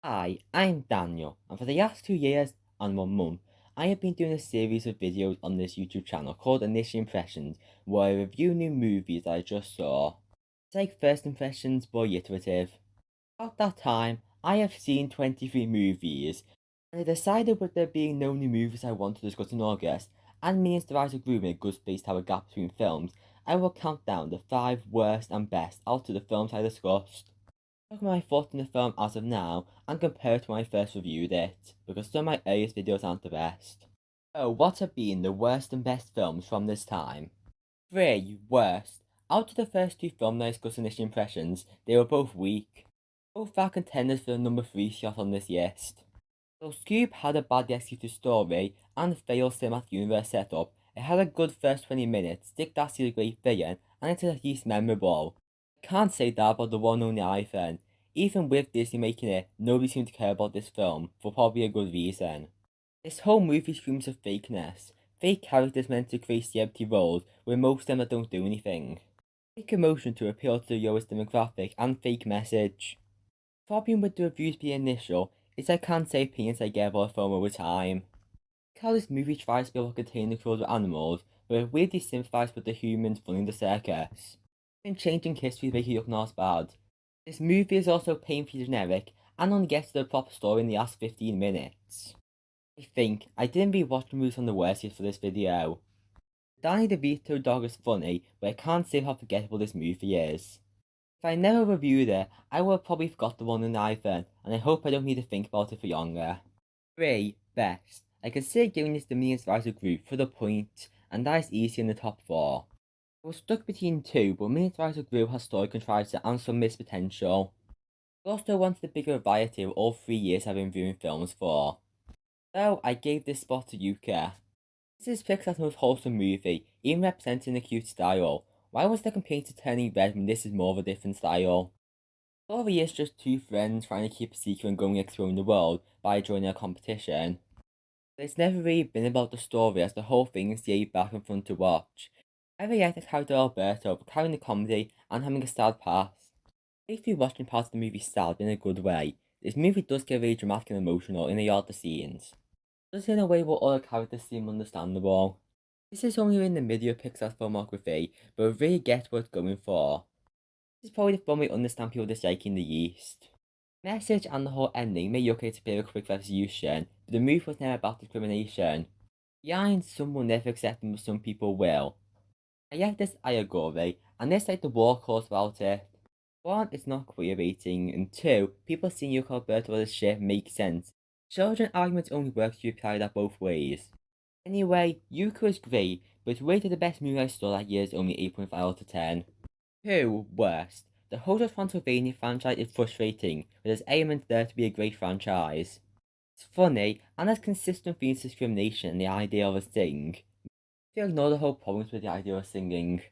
Hi, I'm Daniel, and for the last 2 years and 1 month, I have been doing a series of videos on this YouTube channel called Initial Impressions, where I review new movies I just saw. It's like first impressions but iterative. About that time, I have seen 23 movies, and I decided with there being no new movies I want to discuss in August, and me and the Rise of Groove in a good space to have a gap between films, I will count down the 5 worst and best out of the films I discussed. Look at my thoughts on the film as of now and compare it to when I first reviewed it, because some of my earliest videos aren't the best. So, what have been the worst and best films from this time? 3. Worst. Out of the first two films I discussed initial impressions, they were both weak. Both are contenders for the number 3 shot on this list. Though Scoob had a badly executed story and failed cinematic universe setup, it had a good first 20 minutes, Dick Darcy is a great villain, and it is at least memorable. I can't say that about the one only iPhone. Even with Disney making it, nobody seemed to care about this film, for probably a good reason. This whole movie screams of fakeness. Fake characters meant to create celebrity roles, where most of them that don't do anything. Fake emotion to appeal to the lowest demographic, and fake message. Problem with the reviews being initial is I can't say opinions I get about a film over time. Like how this movie tries to be able to contain the cruelty of animals, but it weirdly sympathizes with the humans running the circus. And changing history to make it look not as bad. This movie is also painfully generic and only gets to the proper story in the last 15 minutes. I think I didn't rewatch the movies on the worst yet for this video. Danny DeVito dog is funny, but I can't say how forgettable this movie is. If I never reviewed it, I would have probably forgot the one in iPhone, and I hope I don't need to think about it for longer. 3. Best. I consider giving this the Minions Rise Group for the point, and that is easy in the top 4. I was stuck between two, but Minions Rise Group has story contrivance and some missed potential. I also wanted a bigger variety of all 3 years I've been viewing films for. So I gave this spot to Luca. This is Pixar's most wholesome movie, even representing a cute style. Why was the complaint turning red when this is more of a different style? Story is just two friends trying to keep a secret and going exploring the world by joining a competition. But it's never really been about the story as the whole thing is laid back and fun to watch. I really like the character Alberto for carrying the comedy and having a sad past. Makes me watching parts of the movie sad in a good way. This movie does get really dramatic and emotional in a lot of the scenes. Does in a way where other characters seem understandable. This is only in the middle of Pixar's filmography, but it really gets what it's going for. This is probably the film we understand people disliking the least. Message and the whole ending may look to be a quick resolution, but the movie was never about discrimination. Behind some will never accept them, but some people will. I like this allegory, and this like the war calls about it. One, it's not queer rating, and two, people seeing Yuka Alberto as a ship makes sense. Children arguments only work if you apply that both ways. Anyway, Yuka is great, but it's rated the best movie I saw that year is only 8.5 out of 10. 2. Worst. The whole Transylvania franchise is frustrating, but there's elements there to be a great franchise. It's funny, and has consistent themes of discrimination and the idea of a thing. If you ignore the whole problems with the idea of singing.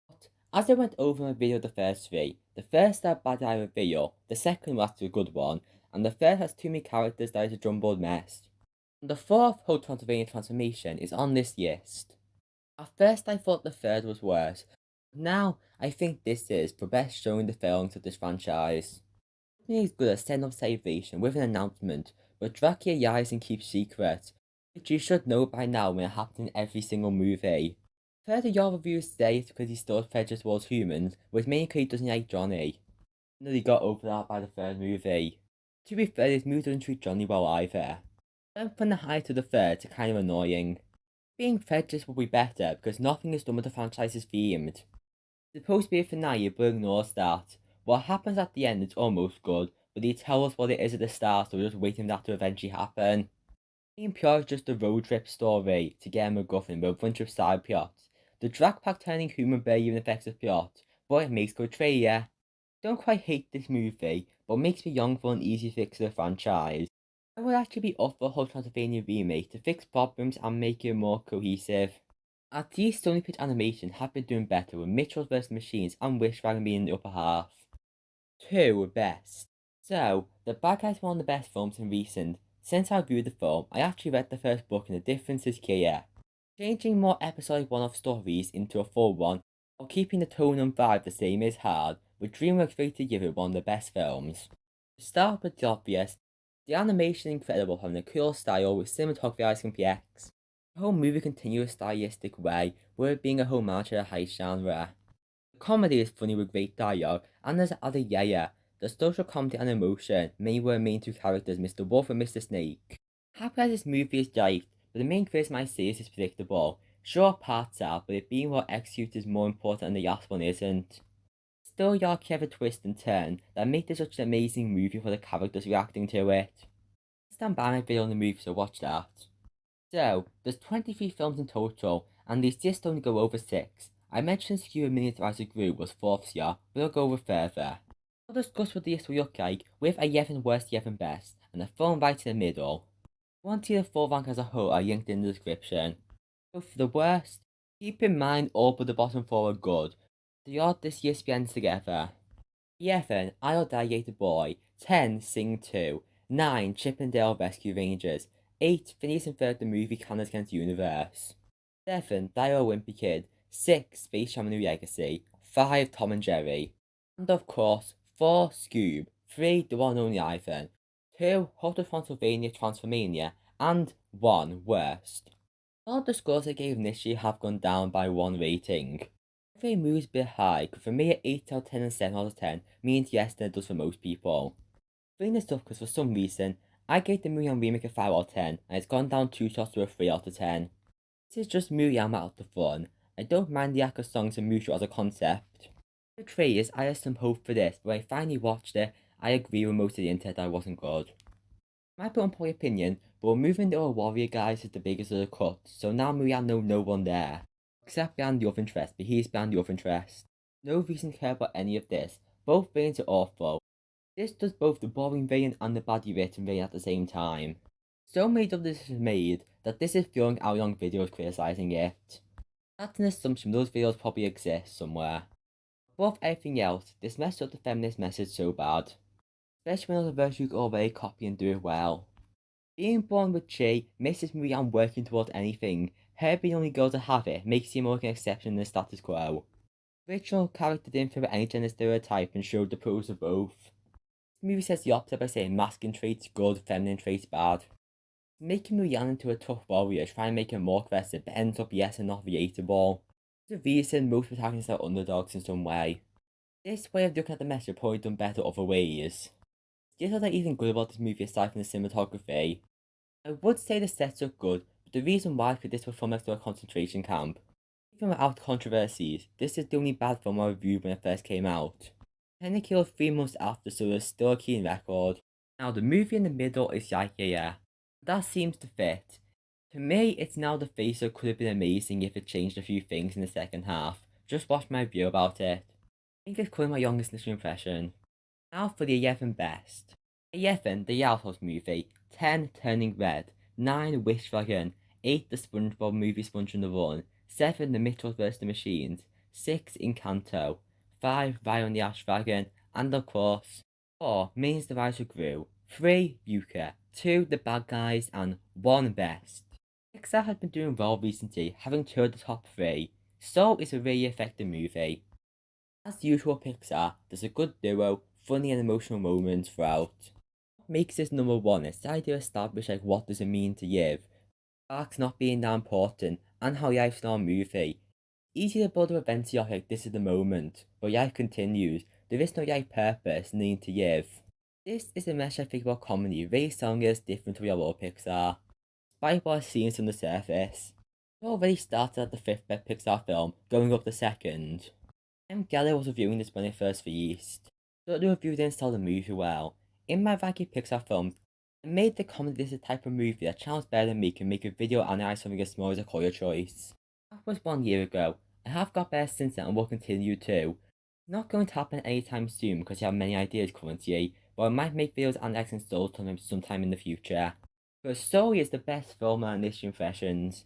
But as I went over my video the first three, the first are bad I reveal, the second was a good one, and the third has too many characters that is a jumbled mess. And the fourth whole Transylvania transformation is on this list. At first I thought the third was worse, but now I think this is for best showing the failings of this franchise. It is good at setting up celebration with an announcement, but Dracula lies and keeps secret, which you should know by now when it happens in every single movie. Further, your reviews say it's because he still prejudice towards humans, which mainly because he doesn't like Johnny. He got over that by the third movie. To be fair, this movie doesn't treat Johnny well either. Going from the high to the third is kind of annoying. Being prejudiced would be better because nothing is done with the franchise's themed. It's supposed to be a finale, but ignores that. What happens at the end is almost good, but they tell us what it is at the start, so we're just waiting for that to eventually happen. Being pure is just a road trip story to get a MacGuffin with a bunch of side plots. The drag pack turning human barely even affects the plot, but it makes good trailer. Don't quite hate this movie, but makes me young for an easy fix to the franchise. I would actually be up for a whole Transylvania remake to fix problems and make it more cohesive. At least Sony Pictures Animation have been doing better with Mitchell vs. Machines and Wish Dragon being in the upper half. 2. Best. So, The Bad Guys were one of the best films in recent. Since I viewed the film, I actually read the first book and the difference is clear. Changing more episodic one-off stories into a full one, while keeping the tone and vibe the same is hard, but DreamWorks rated give it one of the best films. To start with the obvious, The animation incredible, having a cool style with cinematography eyes complex. The whole movie continues a stylistic way, with it being a homage to the heist genre. The comedy is funny with great dialogue, and there's other yaya. The social comedy and emotion, mainly with the main two characters, Mr. Wolf and Mr. Snake. Happy as this movie is liked, but the main criticism I see is predictable. Sure, parts are, but it being well executed is more important and the last one isn't. Still, y'all have a twist and turn that make this such an amazing movie for the characters reacting to it. Stand by my video on the movie, so watch that. So, there's 23 films in total, and these just only go over 6. I mentioned Skewer Minions as a group was 4th year, but I'll go over further. I'll discuss what this will look like, with a 11 worst, 11 best, and a film right in the middle. If you want to see the full rank as a whole, I linked in the description. So for the worst, keep in mind all but the bottom 4 are good. The odd this year spends together. 11. I'll Die the Boy. 10. Sing 2. 9. Chip and Dale Rescue Rangers. 8. Phineas and Ferb the Movie Cannons Against the Universe. 7. Dio Wimpy Kid. 6. Space Jam: New Legacy. 5. Tom and Jerry. And of course, 4. Scoob. 3. The One and Only Ivan. 2. Hotel Transylvania Transformania. And 1. Worst. All the scores I gave initially have gone down by 1 rating. Every movie is a bit high, because for me, 8 out of 10 and 7 out of 10 means yes than it does for most people. Bringing this up because for some reason, I gave the Mulan remake a 5 out of 10, and it's gone down 2 shots to a 3 out of 10. This is just Mulan out of fun. I don't mind the lack of songs and music as a concept. The trailers, I had some hope for this, but when I finally watched it, I agree with most of the internet that it wasn't good. My unpopular opinion, but removing the old warrior guys is the biggest of the cut, so now Mulan know no one there. Except beyond the love interest, but he's beyond the love interest. No reason to care about any of this. Both villains are awful. This does both the boring villain and the badly written villain at the same time. So many of this is made that this is throwing out long videos criticizing it. That's an assumption those videos probably exist somewhere. Above everything else, this messed up the feminist message so bad. Especially when other versions could already copy and do it well. Being born with Chi, Mrs. Mulan working towards anything, her being the only girl to have it, makes you more like an exception in the status quo. The original character didn't fit any gender stereotype and showed the pros of both. This movie says the opposite by saying masculine traits good, feminine traits bad. Making Mulan into a tough warrior, trying to make her more aggressive, but ends up yes and not relatable. There's a reason most protagonists are underdogs in some way. This way of looking at the message probably done better other ways. Just what I even good about this movie aside from the cinematography. I would say the sets are good, but the reason why could this perform next to a concentration camp. Even without controversies, this is the only bad film I reviewed when it first came out. Penny killed 3 months after, so there's still a keen record. Now the movie in the middle is like yeah. That seems to fit. To me, it's now the face that could have been amazing if it changed a few things in the second half. Just watch my review about it. I think it's currently my youngest initial impression. Now for the 11 best. 11, the Outhouse movie. 10, Turning Red. 9, Wish Dragon. 8, the SpongeBob movie Sponge on the Run. 7, The Mitchells vs. the Machines. 6, Encanto. 5, Raya and the Ash Dragon. And of course, 4, Minions the Rise of Gru. 3, Luca. 2, The Bad Guys. And 1, Best. Pixar has been doing well recently, having 2 of the top 3. So it's a really effective movie. As usual Pixar, there's a good duo, funny and emotional moments throughout. What makes this number 1 is the idea to establish what does it mean to live, arcs not being that important, and how life's not a movie. Easy to build a event like this is the moment, but life continues, there is no purpose, need to live. This is the message I think about comedy, really selling it as different to the other Pixar. Despite what I've seen on the surface, it already started at the 5th best Pixar film, going up the 2nd. I'm glad I was reviewing this when it first released. But the review didn't sell the movie well. In my ranking Pixar films, I made the comment this is the type of movie that channels better than me can make a video analyze something as small as a color choice. That was 1 year ago. I have got better since then and will continue to. It's not going to happen anytime soon because I have many ideas currently, but I might make videos analyzing Soul sometime in the future. Because Soul is the best film and initial impressions.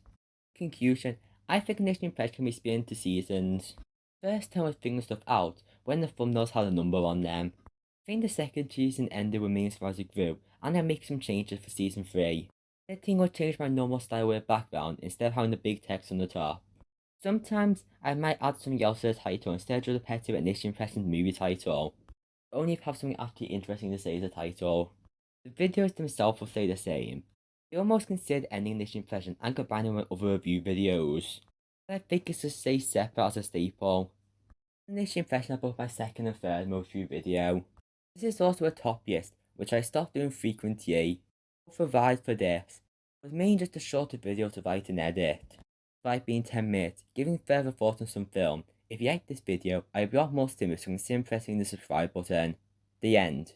Conclusion, I think initial impressions can be split into seasons. First time I was figuring stuff out when the thumbnails had a number on them. I think the second season ended with Minions as it grew, and I make some changes for season 3. I think I'll change my normal style with a background instead of having the big text on the top. Sometimes I might add something else to the title instead of just a repetitive initial impressions movie title. Only if I have something actually interesting to say as a title. The videos themselves will stay the same. I almost considered ending this impression and combining with other review videos, but I think it's just stay separate as a staple. In this impression, I both my second and third most viewed video. This is also a top list, which I stopped doing frequently. For ride for this was mainly just a shorter video to write and edit, despite being 10 minutes, giving further thoughts on some film. If you like this video, I'd be a lot more stimulus, so consider pressing the subscribe button. The end.